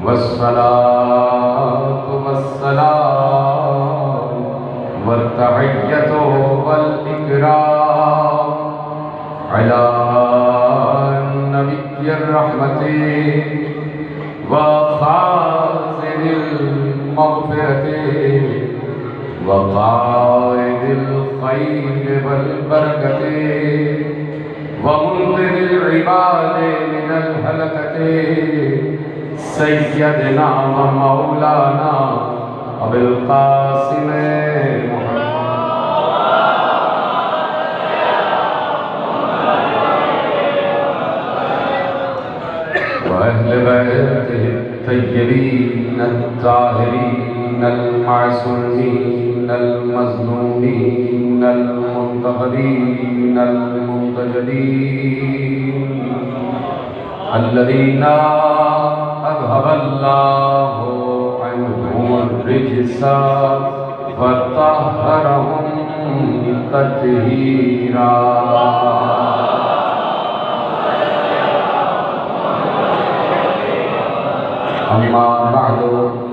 والصلاة والسلام والتحية والإكرام على نبي الرحمة وخازن المغفرة وقائد الخير والبركة ومنقذ العباد من الهلكة سيدنا ومولانا أبي القاسم محمد وأهل بيته الطيبين الطاهرين المعصومين المظلومين المنتقدين المنتجبين الذين أذهب الله عنهم الرجس وطهرهم تطهيرا. أما بعد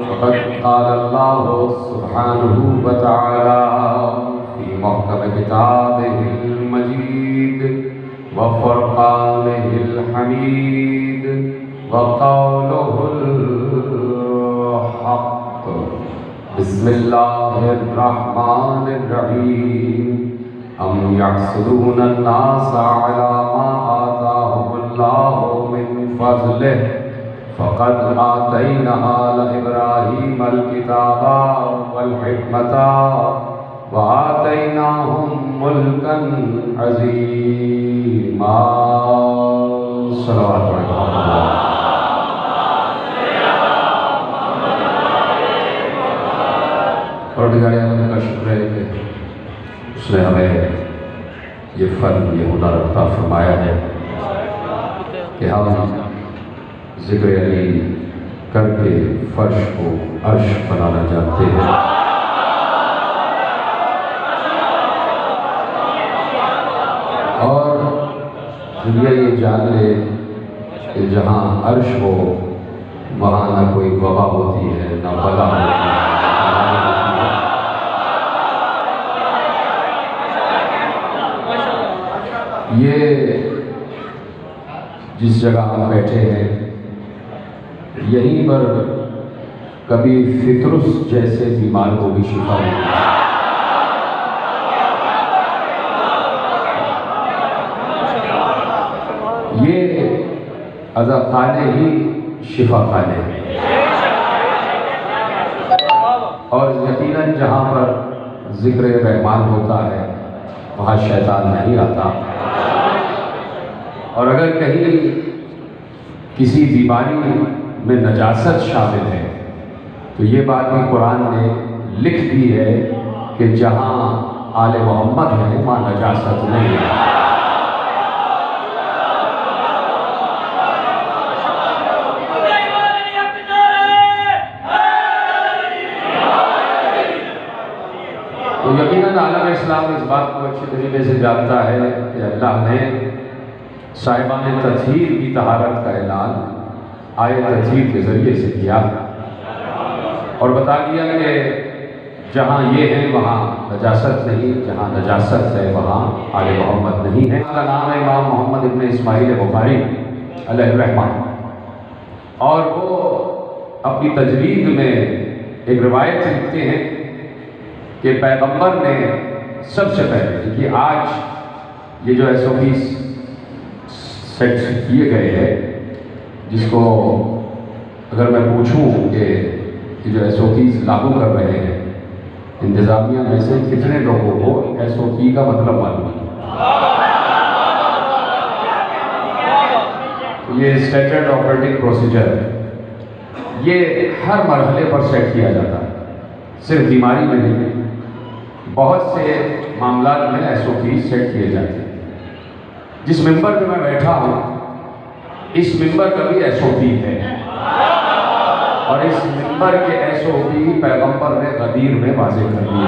فقد قال الله سبحانه وتعالى في محكم كتابه المجيد وفرقانه الحميد وقوله الحق. بسم الله الرحمن الرحيم. أم يحسدون الناس على ما آتاهم الله من فضله فقد آتينا آل إبراهيم الكتاب والحكمة وآتيناهم ملكا عظيما. صلوات اللہ. پروردگار عالم کا شکر ہے کہ اس نے ہمیں یہ فن یہ ہنر عطا فرمایا ہے کہ ہم ذکر علی کر کے فرش کو عرش بنانا چاہتے ہیں. اور دنیا یہ جان لے کہ جہاں عرش ہو وہاں نہ کوئی وبا ہوتی ہے نہ بلا ہوتی ہے. یہ جس جگہ ہم بیٹھے ہیں یہیں پر کبھی فطرس جیسے بیمار کو بھی شفا ہوئی. یہ عذاب خانے ہی شفا خانے ہیں. اور یقیناً جہاں پر ذکر رحمان ہوتا ہے وہاں شیطان نہیں آتا. اور اگر کہیں کسی بیماری میں نجاست شامل ہے تو یہ بات بھی قرآن نے لکھ دی ہے کہ جہاں آل محمد ہے وہاں نجاست نہیں ہے. تو یقیناً عالم اسلام اس بات کو اچھی طریقے سے جانتا ہے کہ اللہ نے صاحبان تطہیر کی طہارت کا اعلان آیت تطہیر کے ذریعے سے کیا اور بتا دیا کہ جہاں یہ ہے وہاں نجاست نہیں، جہاں نجاست ہے وہاں آل محمد نہیں ہے. اس کا نام ہے امام محمد ابن اسماعیل بخاری علیہ الرحمہ. اور وہ اپنی تجرید میں ایک روایت لکھتے ہیں کہ پیغمبر نے سب سے پہلے کہ آج یہ جو SOPs سیٹ کیے گئے ہیں جس کو اگر میں پوچھوں کہ یہ جو SOPs لاگو کر رہے ہیں انتظامیہ میں سے کتنے لوگوں کو SOP کا مطلب معلوم ہے؟ یہ اسٹینڈرڈ آپریٹنگ پروسیجر یہ ہر مرحلے پر سیٹ کیا جاتا ہے، صرف بیماری میں نہیں، بہت سے معاملات میں SOPs سیٹ کیے جاتے ہیں. جس ممبر پہ میں بیٹھا ہوں اس ممبر کا بھی SOP ہے اور اس ممبر کے SOP پیغمبر نے غدیر میں واضح کر دیے.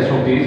SOPs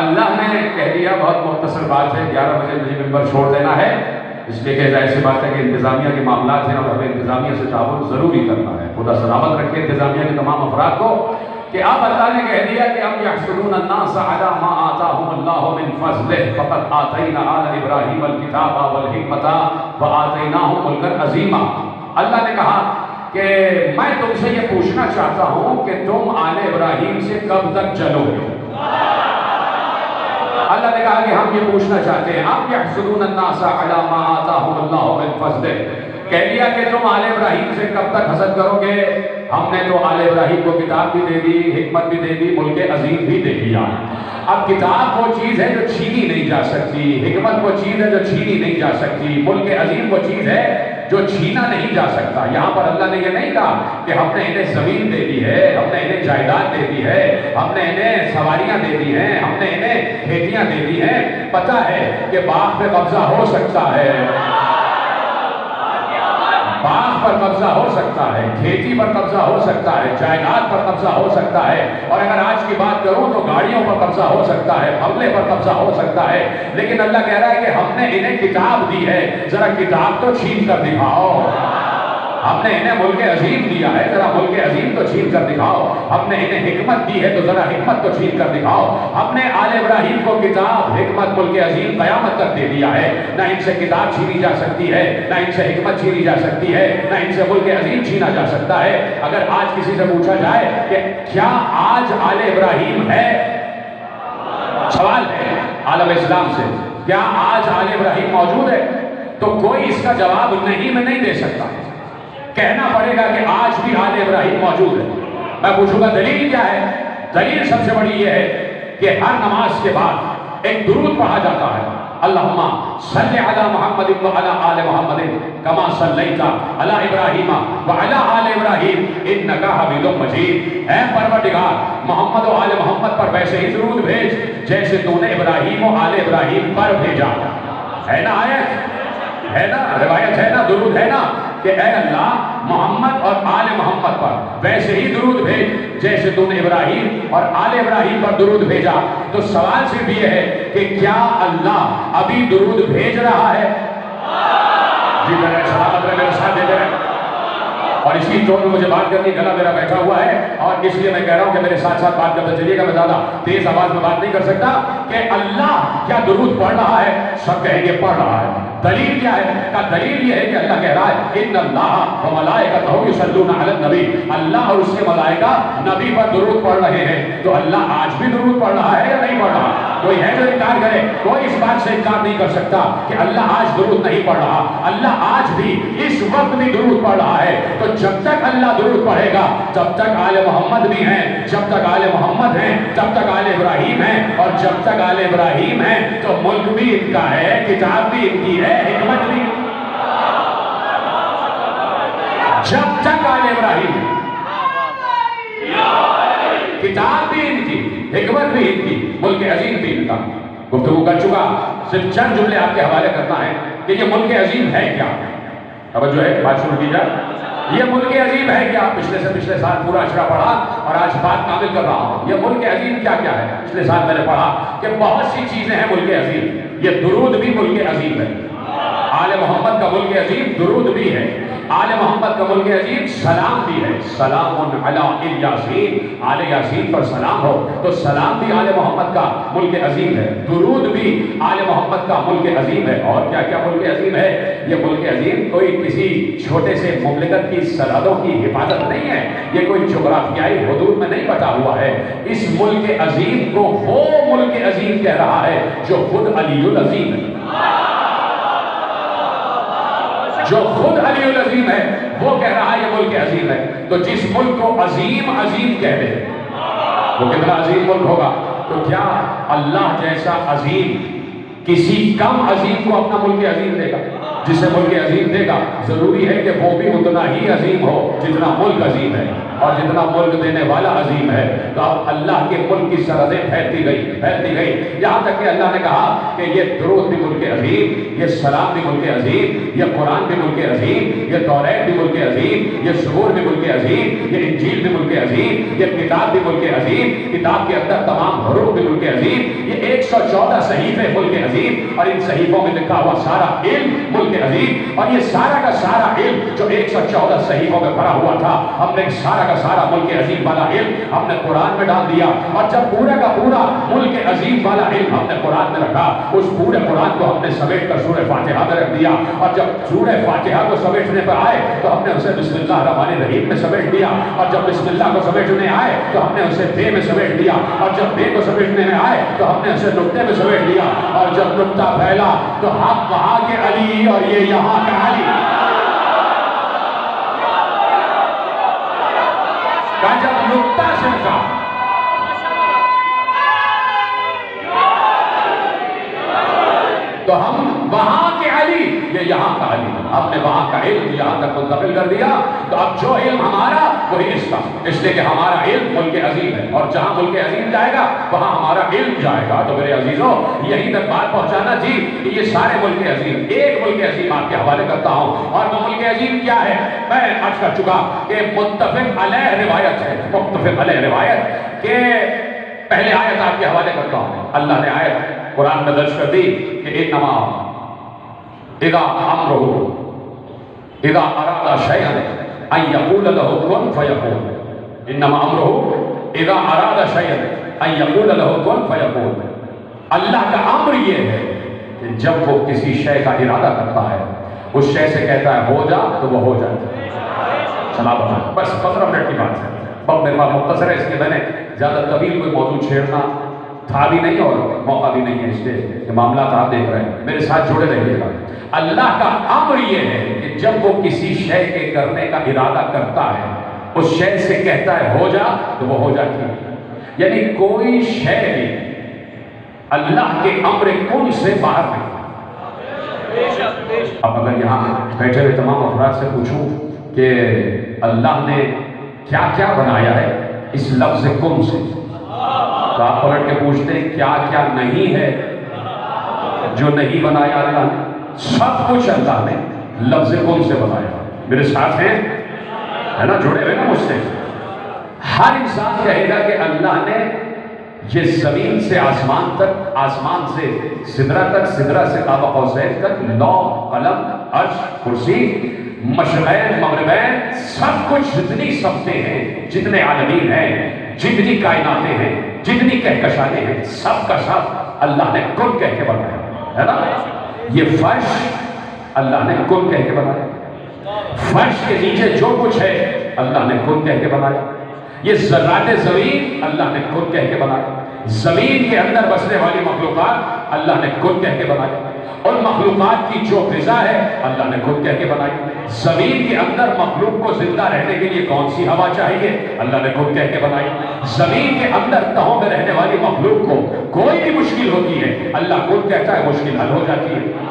اللہ نے کہہ دیا بہت مختصر بات ہے، 11 بجے مجھے ممبر چھوڑ دینا ہے، اس لیے کہ ظاہر سی بات ہے کہ انتظامیہ کے معاملات ہیں اور ہمیں انتظامیہ سے تعاون ضروری کرنا ہے۔ خدا سلامت رکھے انتظامیہ کے تمام افراد کو کہ اب اللہ نے کہہ دیا کہ اب یحسدون الناس علی ما آتاہم اللہ من فضلہ فقد آتینا آل ابراہیم الکتاب والحکمۃ وآتیناہم ملکا عظیما۔ اللہ نے کہا کہ میں تم سے یہ پوچھنا چاہتا ہوں کہ تم آل ابراہیم سے کب تک چلو گے؟ اللہ نے کہا کہ ہم یہ پوچھنا چاہتے ہیں اب یحسدون الناس علی ما آتاہم اللہ من فضلہ، کہہ دیا کہ تم آل ابراہیم سے کب تک حسد کرو گے؟ ہم نے تو آل ابراہیم کو کتاب بھی دے دی، حکمت بھی دے دی، ملک عظیم بھی دے دیا۔ اب کتاب وہ چیز ہے جو چھینی نہیں جا سکتی، حکمت وہ چیز ہے جو چھینی نہیں جا سکتی، ملک عظیم وہ چیز ہے جو چھینا نہیں جا سکتا۔ یہاں پر اللہ نے یہ نہیں کہا کہ ہم نے انہیں زمین دے دی ہے، ہم نے انہیں جائیداد دے دی ہے، ہم نے انہیں سواریاں دے دی ہیں، ہم نے انہیں کھیتیاں دے دی ہیں۔ پتہ ہے کہ باغ پہ قبضہ ہو سکتا ہے، باغ پر قبضہ ہو سکتا ہے، کھیتی پر قبضہ ہو سکتا ہے، جائیداد پر قبضہ ہو سکتا ہے، اور اگر آج کی بات کروں تو گاڑیوں پر قبضہ ہو سکتا ہے، بنگلے پر قبضہ ہو سکتا ہے، لیکن اللہ کہہ رہا ہے کہ ہم نے انہیں کتاب دی ہے، ذرا کتاب تو چھین کر دکھاؤ۔ ہم نے انہیں ملک عظیم دیا ہے، ذرا ملک عظیم تو چھین کر دکھاؤ۔ ہم نے انہیں حکمت دی ہے تو ذرا حکمت تو چھین کر دکھاؤ۔ ہم نے آل ابراہیم کو کتاب، حکمت، ملک عظیم قیامت تک دے دیا ہے، نہ ان سے کتاب چھینی جا سکتی ہے، نہ ان سے حکمت چھینی جا سکتی ہے، نہ ان سے ملک عظیم چھینا جا سکتا ہے۔ اگر آج کسی سے پوچھا جائے کہ کیا آج آل ابراہیم ہے، سوال ہے عالم اسلام سے، کیا آج آل ابراہیم موجود ہے، تو کوئی اس کا جواب نہیں میں نہیں دے سکتا۔ کہنا پڑے گا کہ آج بھی آل ابراہیم موجود ہے۔ میں پوچھوں گا دلیل کیا ہے؟ دلیل سب سے بڑی یہ ہے کہ ہر نماز کے بعد ایک درود پڑھا جاتا ہے، اللہم صلی علی محمد وعلی آل محمد کما صلیت علی ابراہیم وعلی آل ابراہیم انک حمید مجید۔ اے پروردگار، محمد و آل محمد پر ویسے ہی درود بھیج جیسے تو نے ابراہیم و آل ابراہیم پر بھیجا۔ ہے نا آیت؟ ہے نا روایت؟ ہے نا درود؟ ہے نا کہ اے اللہ محمد اور آل محمد پر ویسے ہی درود بھیج جیسے تو نے ابراہیم اور آل ابراہیم پر درود بھیجا۔ تو سوال صرف یہ ہے کہ کیا اللہ ابھی درود بھیج رہا ہے؟ جی میرے سلامت رہے، میرے ساتھ دیتے رہے۔ اور اسی ٹون میں مجھے بات کرنی، گلا میرا بیٹھا ہوا ہے اور اس لیے میں کہہ رہا ہوں کہ میرے ساتھ ساتھ بات کرتے چلیے گا، میں زیادہ تیز آواز میں بات نہیں کر سکتا۔ کہ اللہ کیا درود پڑھ رہا ہے؟ سب کہیں گے پڑھ رہا ہے۔ دلیل کیا ہے؟ کا دلیل یہ ہے کہ اللہ کہہ رہا ہے ان اللہ و ملائکتہ یصلون علی النبی، اللہ اور اس کے ملائکہ نبی پر درود پڑھ رہے ہیں۔ تو اللہ آج بھی درود پڑھ رہا ہے یا نہیں پڑھ رہا؟ کوئی ہے جو انکار کرے؟ کوئی اس بات سے انکار نہیں کر سکتا کہ اللہ آج درود نہیں پڑھ رہا۔ اللہ آج بھی اس وقت بھی درود پڑھ رہا ہے۔ تو جب تک اللہ درود پڑھے گا جب تک آل محمد بھی ہیں، جب تک آل محمد ہیں جب تک آل ابراہیم ہیں، اور جب تک آل ابراہیم ہیں تو ملک بھی ان کا ہے، کتاب بھی ان کی ہے، حکمت بھی۔ جب تک آل ابراہیم ہے، کتاب بھی ان کی، حکمت بھی ان کی، ملک عظیم بھی ان کا۔ گفتگو کر چکا، صرف چند جملے آپ کے حوالے کرنا ہے کہ یہ ملک عظیم ہے کیا۔ توجہ ہے، بات شروع کی جائے۔ یہ ملک عظیم ہے کیا؟ پچھلے سے پچھلے سال پورا اشرا پڑھا اور آج بات کامل کر رہا ہوں۔ یہ ملک عظیم کیا کیا ہے؟ پچھلے سال میں نے پڑھا کہ بہت سی چیزیں ہیں ملک عظیم۔ یہ درود بھی ملک عظیم ہے، آل محمد کا ملک عظیم درود بھی ہے، آل محمد کا ملک عظیم سلام بھی ہے، سلام علی الیاسین، آل یاسین پر سلام ہو تو سلام بھی آل محمد کا ملک عظیم ہے، درود بھی آل محمد کا ملک عظیم ہے۔ اور کیا کیا ملک عظیم ہے؟ یہ ملک عظیم کوئی کسی چھوٹے سے مملکت کی سرحدوں کی حفاظت نہیں ہے، یہ کوئی جغرافیائی حدود میں نہیں بٹا ہوا ہے۔ اس ملک عظیم کو وہ ملک عظیم کہہ رہا ہے جو خود علی العظیم ہے، جو خود علی العظیم ہے وہ کہہ رہا ہے یہ ملک عظیم ہے۔ تو جس ملک کو عظیم عظیم کہہ دے وہ کتنا عظیم ملک ہوگا؟ تو کیا اللہ جیسا عظیم کسی کم عظیم کو اپنا ملک عظیم دے گا؟ جسے ملک عظیم دے گا ضروری ہے کہ وہ بھی اتنا ہی عظیم ہو جتنا ملک عظیم ہے، اور جتنا ملک دینے والا عظیم ہے۔ تو اب اللہ کے ملک کی سرحدیں پھیلتی گئی، یہاں تک کہ اللہ نے کہا کہ یہ درود بھی ملک عظیم، یہ سلام بھی ملک عظیم، یہ قرآن بھی ملک عظیم، یہ توریت بھی ملک عظیم، یہ زبور بھی ملک عظیم، یہ انجیل بھی ملک عظیم، یہ کتاب بھی ملک عظیم، کتاب کے اندر تمام حروف بھی ملک عظیم، یہ 114 صحیفے ملک عظیم، اور ان صحیفوں میں لکھا ہوا سارا علم ملک عظیم، اور یہ سارا کا سارا علم جو 114 صحیفوں میں بھرا ہوا تھا، ہم نے سارا کا سارا ملک عظیم والا علم ہم نے قرآن میں ڈال دیا، اور جب پورا کا پورا ملک عظیم والا علم ہم نے قرآن میں رکھا، اس پورے قرآن کو ہم نے سمیٹ کر سورہ فاتحہ میں رکھ دیا، اور جب سورہ فاتحہ کو سمیٹنے پر آئے تو ہم نے اسے بسم اللہ الرحمن الرحیم میں سمیٹ دیا، اور جب بسم اللہ کو سمیٹنے آئے تو ہم نے اسے بے میں سمیٹ دیا، اور جب بے کو سمیٹنے میں آئے تو ہم نے اسے نقطے میں سمیٹ دیا، اور جب نقطہ پھیلا تو ہم وہاں کے علی اور یہ یہاں کا علی، جب نقطہ چھڑکا تو ہم وہاں کے علی یہ یہاں کا علی، ہم نے وہاں کا علم یہاں تک منتقل کر دیا، تو اب جو علم ہمارا وہی اس کا، اس لیے کہ ہمارا علم ملک عظیم ہے، اور جہاں ملک عظیم جائے گا وہاں ہمارا علم جائے گا۔ تو میرے عزیزوں یہیں تک بات پہنچانا تھی کہ یہ سارے ملک عظیم، ایک ملک عظیم آپ کے حوالے کرتا ہوں، اور وہ ملک عظیم کیا ہے؟ میں عرض کر چکا کہ متفق علیہ روایت ہے، متفق علیہ روایت کہ پہلے آیت آپ کے حوالے کرتا ہوں، اللہ نے آیت قرآن میں درج کر دی کہ انما اذا امرہ اذا اراد شیئا ان یقول له کن فیکون، انما امرہ اذا اراد شیئا ان یقول له کن فیکون، اللہ کا امر یہ ہے کہ جب وہ کسی شے کا ارادہ کرتا ہے اس شے سے کہتا ہے ہو جا تو وہ ہو جاتا ہے۔ چلا بس 15 منٹ کی بات ہے، بہت میرے پاس مختصر ہے، اس لیے میں نے زیادہ طویل کوئی موضوع چھیڑنا تھا بھی نہیں اور موقع بھی نہیں ہے، اس لیے کہ معاملات آپ دیکھ رہے ہیں، میرے ساتھ جڑے رہیے گا۔ اللہ کا امر یہ ہے کہ جب وہ کسی شے کے کرنے کا ارادہ کرتا ہے اس شے سے کہتا ہے ہو جا تو وہ ہو جاتی ہے، یعنی کوئی شے بھی اللہ کے امر کن سے باہر نہیں۔ اب اگر یہاں بیٹھے ہوئے تمام افراد سے پوچھوں کہ اللہ نے کیا کیا بنایا ہے اس لفظ کن سے، تو آپ پلٹ کے پوچھتے ہیں کیا کیا نہیں ہے جو نہیں بنایا اللہ نے؟ سب کچھ اللہ نے لفظ کن سے بنایا۔ میرے ساتھ ہیں ہے نا، جڑے ہوئے نا مجھ سے؟ ہر انسان کہے گا کہ اللہ نے یہ زمین سے آسمان تک، آسمان سے سدرہ تک، سدرہ سے قاب قوسین تک، لوح قلم عرش کرسی مشرقین مغربین سب کچھ، جتنی سمتیں ہیں، جتنے عالمین ہیں، جتنی کائناتیں ہیں، جتنی کہکشانیں ہیں، سب کا سب اللہ نے کن کہہ کے بنایا ہے نا۔ یہ فرش اللہ نے کن کہہ کے بنایا، فرش کے نیچے جو کچھ ہے اللہ نے کن کہہ کے بنایا، یہ ذرات زمین اللہ نے کن کہہ کے بنایا، زمین کے اندر بسنے والی مخلوقات اللہ نے کن کہہ کے بنایا، اور مخلوقات کی جو غذا ہے اللہ نے خود کہہ کے بنائی۔ زمین کے اندر مخلوق کو زندہ رہنے کے لیے کون سی ہوا چاہیے اللہ نے خود کہہ کے بنائی۔ زمین کے اندر تہوں میں رہنے والی مخلوق کو کوئی بھی مشکل ہوتی ہے اللہ خود کہتا ہے مشکل حل ہو جاتی ہے۔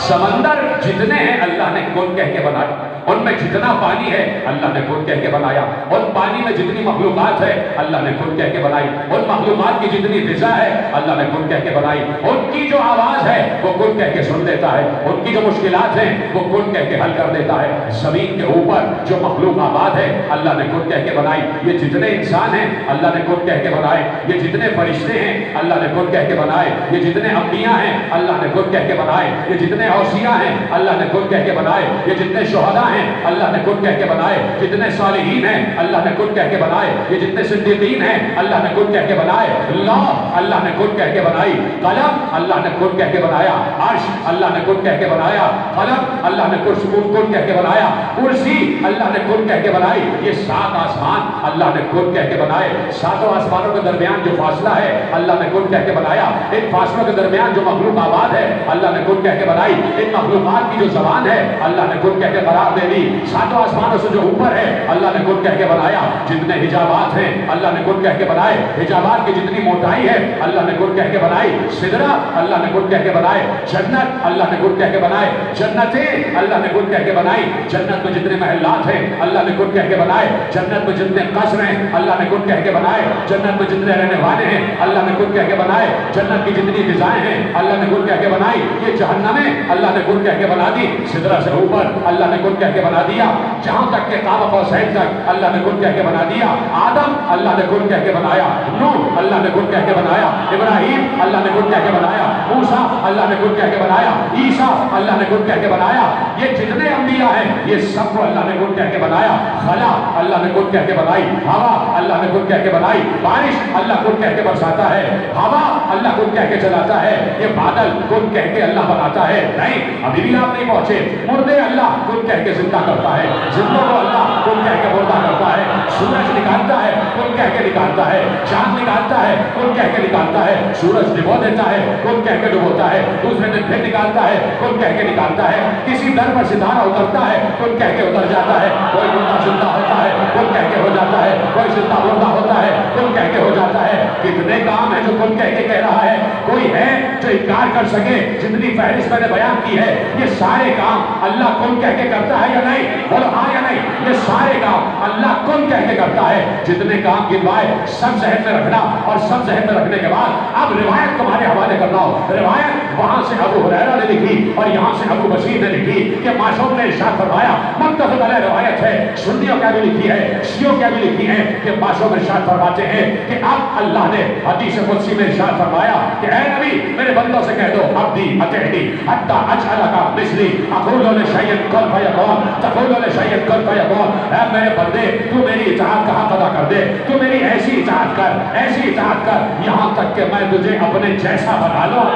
سمندر جتنے ہیں اللہ نے خود کہہ کے بنائے، ان میں جتنا پانی ہے اللہ نے خود کہہ کے بنایا، ان پانی میں جتنی مخلوقات ہے اللہ نے خود کہہ کے بنائی، ان مخلوقات کی جتنی غذا ہے اللہ نے خود کہہ کے بنائی، ان کی جو آواز ہے وہ خود کہہ کے سن دیتا ہے، ان کی جو مشکلات ہیں وہ خود کہہ کے حل کر دیتا ہے۔ زمین کے اوپر جو مخلوق آباد ہے اللہ نے خود کہہ کے بنائی، یہ جتنے انسان ہیں اللہ نے خود کہہ کے بنائے، یہ جتنے فرشتے ہیں اللہ نے خود کہہ کے بنائے، یہ جتنے انبیاء ہیں اللہ نے خود کہہ کے بنائے، یہ جتنے اوصیاء ہیں اللہ نے خود کہہ کے بنائے، یہ جتنے شہداء ہیں اللہ نے خود کہہ کے بنائے، جتنے صالحین ہیں اللہ نے خود کہہ کے بنائے، یہ جتنے صدیقین ہیں اللہ نے خود کہہ کے بنائے، لوح اللہ نے خود کہہ کے بنائی، قلم اللہ نے خود کہہ کے بنایا، عرش اللہ نے خود کہہ کے بنایا، قلم اللہ نے خود کہہ کے بنایا، کرسی اللہ نے خود کہہ کے بنائی، یہ 7 آسمان اللہ نے خود کہہ کے بنائے، 7 آسمانوں کے درمیان جو فاصلہ ہے اللہ نے خود کہہ کے بنایا، ان فاصلوں کے درمیان جو مخلوق آباد ہے اللہ نے خود کہہ کے بنائی، ان مخلوقات کی جو زبان ہے اللہ نے خود کہہ کے قرار دے نے دی. ساتوں آسمانوں سے جو اوپر ہے اللہ نے کن کہہ کے بنایا. جتنے حجابات ہیں اللہ نے کن کہہ کے بنائے. حجابات کی جتنی موٹائی ہے اللہ نے کن کہہ کے بنائی. سدرہ اللہ نے کن کہہ کے بنائے. جنت اللہ نے کن کہہ کے بنائے. جنتیں اللہ نے کن کہہ کے بنائی. جنت میں جتنے محلات ہیں اللہ نے کن کہہ کے بنائے. جنت میں جتنے قصر ہیں اللہ نے کن کہہ کے بنائے. جنت میں جتنے رہنے والے ہیں اللہ نے کن کہہ کے بنائے. جنت کی جتنی غذائیں ہیں اللہ نے کن کہہ کے بنائی. یہ جہنمیں اللہ نے کن کہہ کے بنا دی. سدرہ سے اوپر اللہ نے کن کہہ کے بنا دیا. جہاں تک کہ قاب قوسین تک اللہ نے کن کہہ کے بنا دیا. آدم اللہ نے کن کہہ کے بنایا. نوح اللہ نے کن کہہ کے بنایا. ابراہیم اللہ نے کن کہہ کے بنایا. موسیٰ اللہ نے کن کہہ کے بنایا. عیسیٰ اللہ نے کن کہہ کے بنایا. یہ جتنے انبیاء ہیں یہ سب کو اللہ نے کن کہہ کے بنایا. خلا اللہ نے کن کہہ کے بنائی. ہوا اللہ نے کن کہہ کے بنائی. بارش اللہ کن کہہ کے برساتا ہے. ہوا اللہ کن کہہ کے چلاتا ہے. یہ بادل کن کہہ کے اللہ بناتا ہے. نہیں ابھی بھی آپ نہیں پہنچے. مردے اللہ کن کہہ کے زندہ کرتا ہے. زندوں کو اللہ کن کہہ کے مردہ کرتا ہے. سورج نکالتا ہے کن کہہ کے نکالتا ہے. چاند نکالتا ہے کن کہہ کے نکالتا ہے. سورج ڈبو دیتا ہے کن کہہ کے ڈبوتا ہے. دوسرے دن پھر نکالتا ہے کن کہہ کے نکالتا ہے. کسی در پر ستارہ اترتا ہے کن کہہ کے اتر جاتا ہے. کوئی مردہ زندہ ہوتا ہے کن کہہ کے ہو جاتا ہے. کوئی زندہ مردہ ہوتا ہے کن کہہ کے ہو جاتا ہے. کتنے کام ہیں جو کن کہہ کے کہہ رہا ہے. کوئی ہے جو انکار کر سکے؟ جتنی فہرست میں نے بیان کی ہے یہ سارے کام اللہ کن کہہ کے کرتا ہے یا نہیں؟ بولو ہاں یا نہیں. یہ سارے کام اللہ کن کہہ کے کرتا ہے. جتنے کام گنوائے سب ذہن میں رکھنا اور سب ذہن میں رکھنے کے بعد اب روایت تمہارے حوالے کر رہا ہوں. روایت وہاں سے ابو ہریرہ نے لکھی اور یہاں سے ابو بشیر نے لکھی کہ معصوم نے ارشاد فرمایا. متفق علیہ روایت ہے. سنیوں کیا بھی لکھی ہے, شیعوں کیا بھی لکھی ہے کہ معصوم ارشاد فرماتے ہیں کہ اب اللہ نے حدیث قدسی میں ارشاد فرمایا کہ اے نبی میرے بندوں سے کہہ دو عبدی اطیعنی حتی اجعلک مثلی اقول لشیء کن فیکون تقول لشیء کن فیکون. اے میرے بندے تو میری اطاعت کا حق ادا کر دے. تو میری ایسی اطاعت کر, ایسی اطاعت کر یہاں تک کہ میں تجھے اپنے جیسا بنا لوں.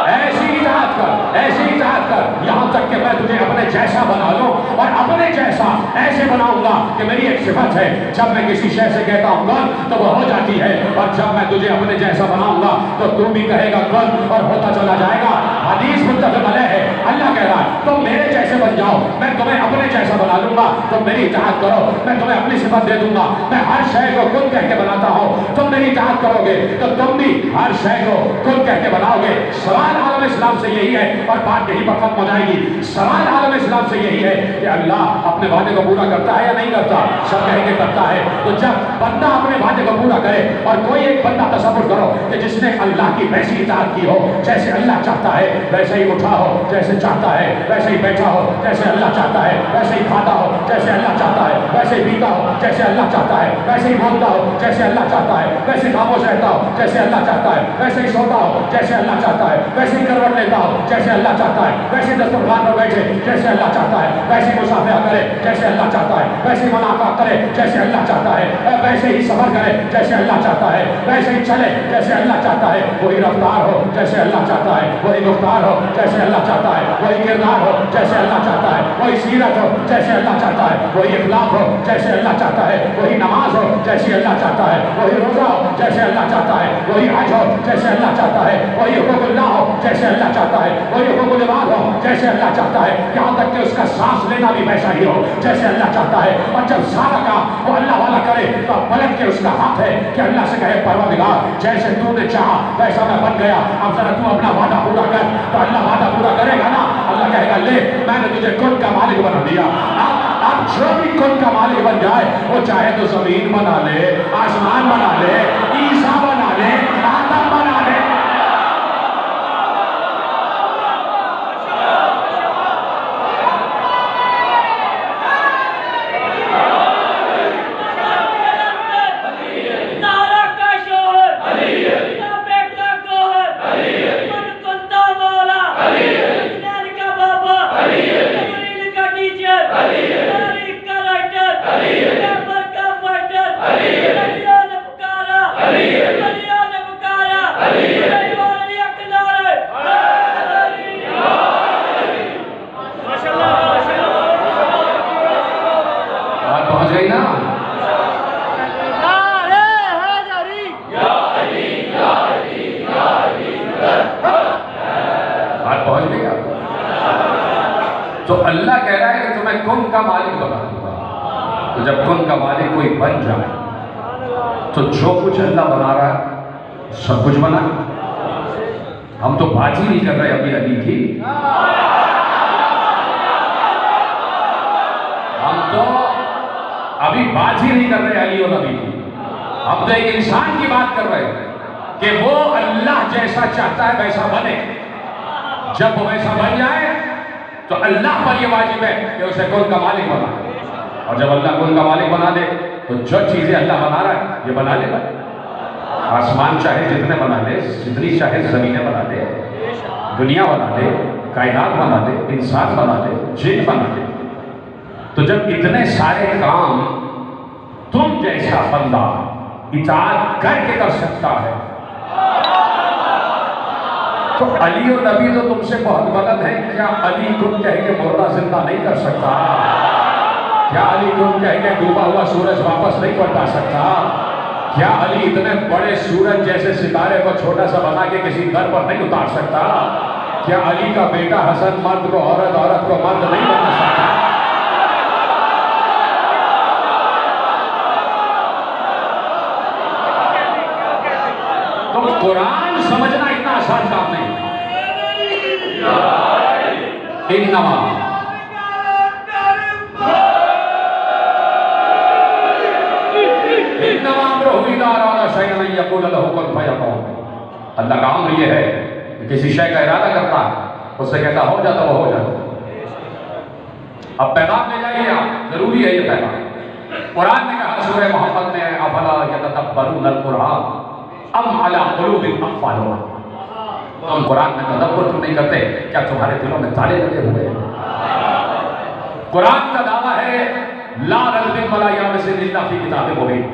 ایسی اطاعت کر, ایسی اطاعت کر یہاں تک کہ میں تجھے اپنے جیسا بنا لوں. اور اپنے جیسا ایسے بناؤں گا کہ میری ایک صفت ہے, جب میں کسی شے سے کہتا ہوں کن تو وہ ہو جاتی ہے, اور جب میں تجھے اپنے جیسا بناؤں گا تو بھی کہے گا کن اور ہوتا چلا جائے گا. حدیث متفق علیہ ہے. اللہ کہہ رہا ہے تم میرے جیسے بن جاؤ, میں تمہیں اپنے جیسا بنا لوں گا. تم میری اطاعت کرو, میں تمہیں اپنی صفت دے دوں گا. میں ہر شے کو کن کہہ کے بناتا ہوں. تم میری اطاعت کرو گے تو تم بھی ہر شے کو کن کہہ کے بناؤ گے. سوال عالم اسلام سے یہی ہے اور بات یہی پر ختم ہو جائے گی. سوال عالم اسلام سے یہی ہے کہ اللہ اپنے وعدے کو پورا کرتا ہے یا نہیں کرتا؟ سب کہیں گے کرتا ہے. تو جب بندہ اپنے وعدے کو پورا کرے, اور کوئی ایک بندہ تصور کرو کہ جس نے اللہ کی ویسی اطاعت کی ہو جیسے اللہ چاہتا ہے, ویسے ہی اٹھا ہو جیسے چاہتا ہے, ویسے ہی بیٹھا ہو جیسے اللہ چاہتا ہے, ویسے ہی کھاتا ہو جیسے اللہ چاہتا ہے, ویسے ہی پیتا ہو جیسے اللہ چاہتا ہے, ویسے ہی بولتا ہو جیسے اللہ چاہتا ہے, ویسے ہی خاموش رہتا ہو جیسے اللہ چاہتا ہے, ویسے ہی سوتا ہو جیسے اللہ چاہتا ہے, ویسے ہی کروٹ لیتا ہو جیسے اللہ چاہتا ہے, ویسے ہی دسترخوان پر بیٹھے جیسے اللہ چاہتا ہے, ویسے ہی مسافہ کرے جیسے اللہ چاہتا ہے, ویسے ہی ملاقات کرے جیسے اللہ چاہتا ہے, ویسے ہی سفر کرے جیسے اللہ چاہتا ہے, ویسے ہی چلے جیسے اللہ چاہتا ہے. وہی رفتار ہو جیسے اللہ چاہتا ہے, وہی گفتار ہو جیسے اللہ چاہتا ہے, وہی کردار ہو جیسے اللہ چاہتا ہے, وہی سیرت ہو جیسے اللہ چاہتا ہے, وہی اخلاق ہو جیسے اللہ چاہتا ہے, وہی نماز ہو جیسے اللہ چاہتا ہے, وہی روزہ ہو جیسے اللہ چاہتا ہے, وہی حج ہو جیسے اللہ چاہتا ہے, وہی حقوق اللہ ہو جیسے اللہ چاہتا ہے, وہی حقوق العباد ہو جیسے اللہ چاہتا ہے, یہاں تک کہ اس کا سانس لینا بھی ویسا ہی ہو جیسے اللہ چاہتا ہے. اور جب سارا کام وہ اللہ والا کرے تو پلٹ کے اس کا حق ہے کہ اللہ سے کہے پروردگار جیسے تو نے چاہا ویسا میں بن گیا, اب ذرا تو اپنا وعدہ پورا کر. تو اللہ وعدہ پورا کرے گا نا. اللہ کہے گا لے میں نے تجھے کن کا مالک بنا دیا. اب جو بھی کن کا مالک بن جائے وہ چاہے تو زمین بنا لے, آسمان بنا لے, عیسیٰ بنا لے, آدم بنا لے. علی تو اللہ کہہ رہا ہے کہ تمہیں کن کا مالک بنا دوں گا. تو جب کن کا مالک کوئی بن جائے تو جو کچھ اللہ بنا رہا ہے سب کچھ بنا. ہم تو بات ہی نہیں کر رہے ابھی علی کی, ہم تو ابھی بات ہی نہیں کر رہے علی اور نبی کی. ہم تو ایک انسان کی بات کر رہے ہیں کہ وہ اللہ جیسا چاہتا ہے ویسا بنے. جب وہ ویسا بن جائے تو اللہ پر یہ واجب ہے کہ اسے کن کا مالک بنا دے. اور جب اللہ کن کا مالک بنا دے تو جو چیزیں اللہ بنا رہا ہے یہ بنا لے گا. آسمان چاہے جتنے بنا دے, جتنی چاہے زمینیں بنا دے, دنیا بنا دے, کائنات بنا دے, انسان بنا دے, جن بنا دے. تو جب اتنے سارے کام تم جیسا بندہ اطاعت کر کے کر سکتا ہے تو علی و نبی تو تم سے بہت بلند ہے. کیا علی تم کہہ کے مردہ زندہ نہیں کر سکتا؟ کیا علی تم کہہ کے ڈوبا ہوا سورج واپس نہیں پلٹا سکتا؟ کیا علی اتنے بڑے سورج جیسے ستارے کو چھوٹا سا بنا کے کسی گھر پر نہیں اتار سکتا؟ کیا علی کا بیٹا حسن مرد کو عورت, عورت کو مرد نہیں بنا سکتا؟ تو قرآن سمجھنا اتنا آسان کام نہیں. انما اللہ کا امر یہ ہے کہ کسی شے کا ارادہ کرتا ہے اس سے کہتا ہو جاتا وہ ہو جاتا. اب پیغام لے جائیے آپ, ضروری ہے یہ پیغام. قرآن نے کہا سورہ محمد میں افلا یتدبرون القرآن ام علی قلوب اقفالها. تم قرآن میں تدبر کیوں نہیں کرتے؟ کیا تمہارے دلوں میں تالے لگے ہوئے ہیں؟ قرآن کا دعویٰ ہے لا رلب ولا یابس الا فی کتاب مبین.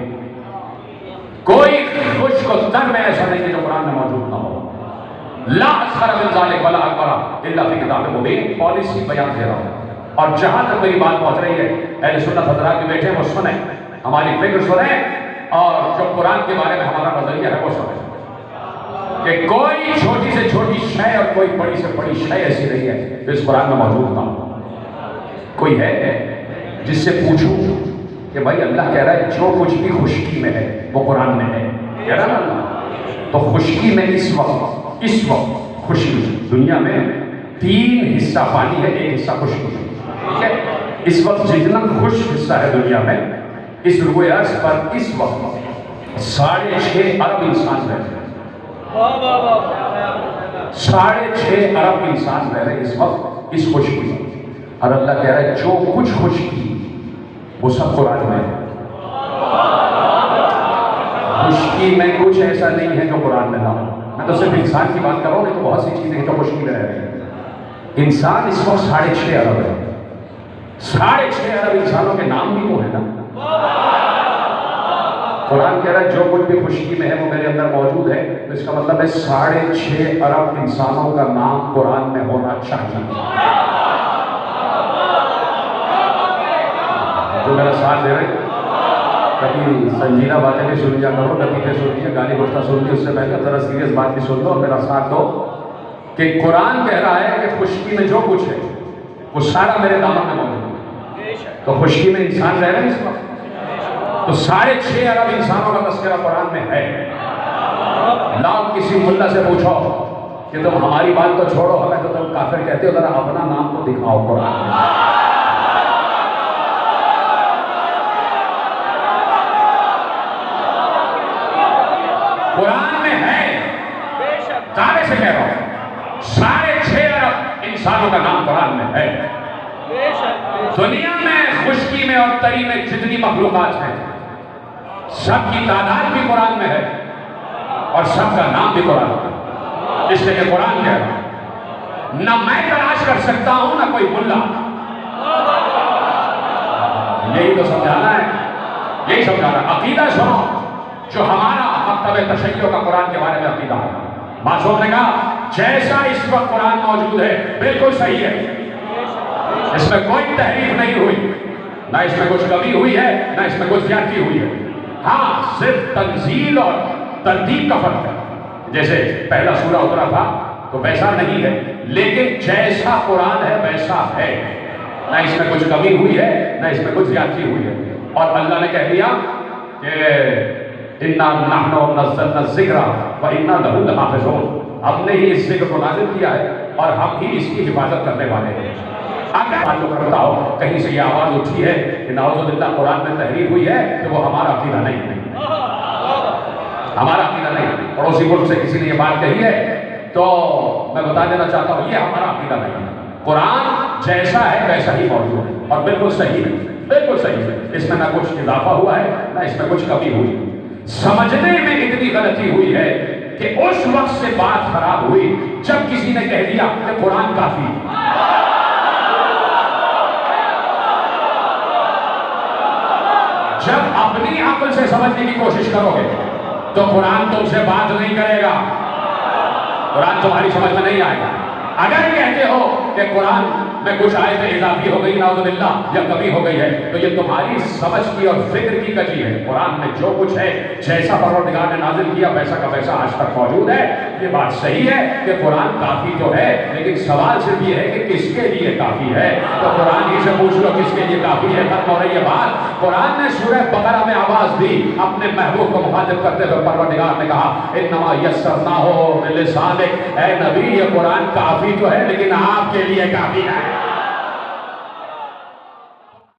کوئی خوش کو تر میں ایسا نہیں کہ جو قرآن میں موجود نہ ہو. لا اصغر من ذلک ولا اکبر الا فی کتاب مبین. پالیسی بیان دے رہا ہوں. اور جہاں تک میری بات پہنچ رہی ہے اہل سنت حضرات بھی بیٹھے وہ سنیں, ہماری فکر سنیں, اور جو قرآن کے بارے میں ہمارا نظریہ ہے وہ سمجھیں کہ کوئی چھوٹی سے چھوٹی شے اور کوئی بڑی سے بڑی شے ایسی نہیں ہے جو اس قرآن میں موجود نہ ہو. کوئی ہے جس سے پوچھوں کہ بھائی اللہ کہہ رہا ہے جو کچھ بھی خشکی میں ہے وہ قرآن میں ہے, کہہ رہا نا اللہ. تو خشکی میں اس وقت خشکی دنیا میں 3 حصہ پانی ہے, 1 حصہ خشکی ہے. ٹھیک ہے, اس وقت جتنا خشک حصہ ہے دنیا میں اس روئے عرض پر اس وقت 6.5 ارب انسان رہ رہے ہیں. 6.5 ارب انسان رہ رہے ہیں اس وقت اس خشکی میں. اور اللہ کہہ رہا ہے جو کچھ خشکی وہ سب قرآن میں ہے. خشکی میں کچھ ایسا نہیں ہے جو قرآن میں نہ ہو. میں تو صرف انسان کی بات کر رہا ہوں, نہیں تو بہت سی چیزیں جو خشکی میں رہ رہی ہیں. انسان اس وقت 6.5 ارب ہے. 6.5 ارب انسانوں کے نام بھی تو ہے نا. قرآن کہہ رہا ہے جو کچھ بھی خشکی میں ہے وہ میرے اندر موجود ہے. تو اس کا مطلب ہے 6.5 ارب انسانوں کا نام قرآن میں ہونا چاہیے. جو میرا ساتھ دے رہے کبھی سنجیدہ باتیں بھی سن لیا کرو, لطیفے سن لیے, گالی گفتہ سن لی, اس سے پہلے ذرا سیریس بات بھی سن لو اور میرا ساتھ دو کہ قرآن کہہ رہا ہے کہ خشکی میں جو کچھ ہے وہ سارا میرے دامن میں موجود ہے. تو خشکی میں انسان رہ رہے ہیں اس وقت. تو 6.5 ارب انسانوں کا تذکرہ قرآن میں ہے. لاؤ کسی ملا سے پوچھو کہ تم ہماری بات تو چھوڑو, ہمیں تو تم کافر کہتے ہو, ذرا اپنا نام تو دکھاؤ قرآن میں. قرآن میں ہے, دعوے سے کہہ رہا ہوں 6.5 ارب انسانوں کا نام قرآن میں ہے. دنیا میں خشکی میں اور تری میں جتنی مخلوقات ہیں سب کی تعداد بھی قرآن میں ہے اور سب کا نام بھی قرآن میں ہے. اس لیے قرآن کہہ رہا ہے نہ میں تلاش کر سکتا ہوں نہ کوئی ملا. یہی تو سمجھانا ہے, یہی سمجھانا. عقیدہ سنو جو ہمارا مکتب تشیع کا قرآن کے بارے میں عقیدہ ہے. معصوم نے کہا جیسا اس وقت قرآن موجود ہے بالکل صحیح ہے, اس میں کوئی تحریف نہیں ہوئی, نہ اس میں کچھ کمی ہوئی ہے نہ اس میں کچھ زیادتی ہوئی ہے. ہاں صرف تنزیل اور ترتیب کا فرق ہے. جیسے پہلا سورہ اترا تھا تو ویسا نہیں ہے, لیکن جیسا قرآن ہے ویسا ہے. نہ اس میں کچھ کمی ہوئی ہے نہ اس میں کچھ زیادتی ہوئی ہے. اور اللہ نے کہہ دیا کہ اِنَّا نَحْنُ نَزَّلْنَا الذِّكْرَ وَإِنَّا لَهُ لَحَافِظُونَ. ہم نے ہی اس ذکر کو نازل کیا ہے اور ہم ہی اس کی حفاظت کرنے والے ہیں. اگر تعلق رکھتا ہو کہیں سے یہ آواز اٹھی ہے کہ نعوذ باللہ قرآن میں تحریف ہوئی ہے تو وہ ہمارا عقیدہ نہیں ہے. ہمارا عقیدہ نہیں. پڑوسی ملک سے کسی نے یہ بات کہی ہے تو میں بتا دینا چاہتا ہوں یہ ہمارا عقیدہ نہیں ہے. قرآن جیسا ہے ویسا ہی موجود ہے اور بالکل صحیح ہے. بالکل صحیح ہے. اس میں نہ کچھ اضافہ ہوا ہے نہ اس میں کچھ کمی ہوئی. سمجھنے میں اتنی غلطی ہوئی ہے کہ اس وقت سے بات خراب ہوئی جب کسی نے کہہ دیا کہ قرآن کافی ہے. جب اپنی عقل سے سمجھنے کی کوشش کرو گے تو قرآن تم سے بات نہیں کرے گا. قرآن تمہاری سمجھ میں نہیں آئے گا. اگر کہتے ہو کہ قرآن میں کچھ آیتیں اضافی ہو گئی نعوذ باللہ یا کمی ہو گئی ہے تو یہ تمہاری سمجھ کی اور فکر کی کجی ہے. قرآن میں جو کچھ ہے جیسا پروردگار نے نازل کیا ویسا کا ویسا آج تک موجود ہے. یہ بات صحیح ہے کہ قرآن کافی تو ہے لیکن سوال صرف یہ ہے کہ کس کے لیے کافی ہے. تو قرآن ہی سے پوچھ لو کس کے لیے کافی ہے. ختم ہو رہی ہے بات. قرآن نے سورہ بقرہ میں آواز دی اپنے محبوب کو مخاطب کرتے ہوئے. پروردگار نے کہا انما یسرناہ بلسانک. اے نبی یہ قرآن کافی تو ہے لیکن آپ کے لیے کافی ہے.